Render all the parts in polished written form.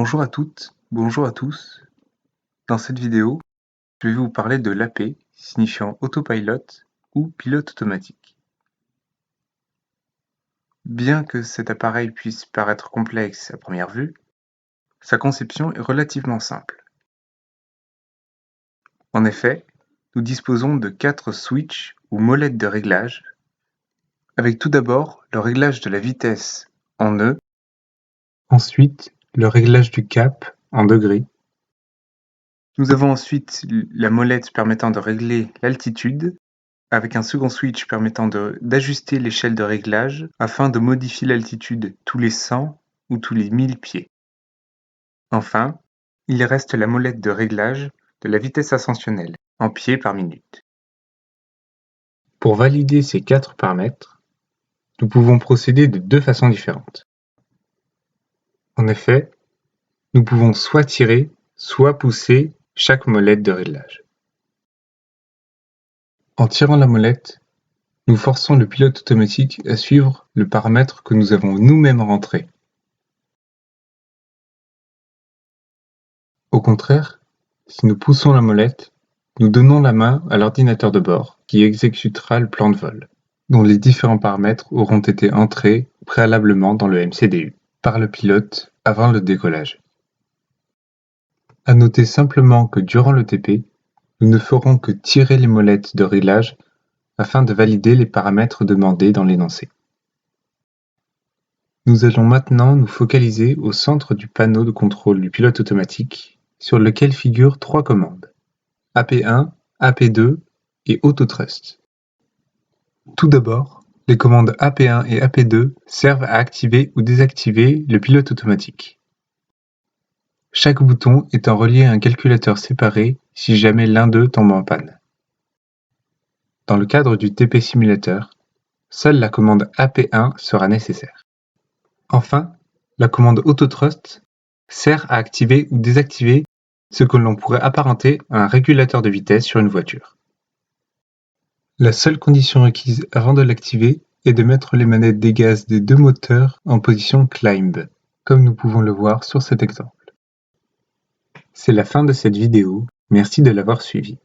Bonjour à toutes, bonjour à tous. Dans cette vidéo, je vais vous parler de l'AP, signifiant autopilot ou pilote automatique. Bien que cet appareil puisse paraître complexe à première vue, sa conception est relativement simple. En effet, nous disposons de 4 switches ou molettes de réglage, avec tout d'abord le réglage de la vitesse en nœud, ensuite le réglage du cap en degrés. Nous avons ensuite la molette permettant de régler l'altitude, avec un second switch permettant d'ajuster l'échelle de réglage afin de modifier l'altitude tous les 100 ou tous les 1000 pieds. Enfin, il reste la molette de réglage de la vitesse ascensionnelle, en pieds par minute. Pour valider ces 4 paramètres, nous pouvons procéder de 2 façons différentes. En effet, nous pouvons soit tirer, soit pousser chaque molette de réglage. En tirant la molette, nous forçons le pilote automatique à suivre le paramètre que nous avons nous-mêmes rentré. Au contraire, si nous poussons la molette, nous donnons la main à l'ordinateur de bord qui exécutera le plan de vol, dont les différents paramètres auront été entrés préalablement dans le MCDU par le pilote avant le décollage. À noter simplement que durant le TP, nous ne ferons que tirer les molettes de réglage afin de valider les paramètres demandés dans l'énoncé. Nous allons maintenant nous focaliser au centre du panneau de contrôle du pilote automatique, sur lequel figurent 3 commandes: AP1, AP2 et AutoThrust. Tout d'abord, les commandes AP1 et AP2 servent à activer ou désactiver le pilote automatique. Chaque bouton étant relié à un calculateur séparé si jamais l'un d'eux tombe en panne. Dans le cadre du TP Simulator, seule la commande AP1 sera nécessaire. Enfin, la commande AutoThrust sert à activer ou désactiver ce que l'on pourrait apparenter à un régulateur de vitesse sur une voiture. La seule condition requise avant de l'activer est de mettre les manettes des gaz des 2 moteurs en position climb, comme nous pouvons le voir sur cet exemple. C'est la fin de cette vidéo, merci de l'avoir suivi.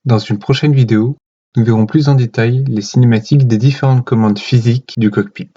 Dans une prochaine vidéo, nous verrons plus en détail les cinématiques des différentes commandes physiques du cockpit.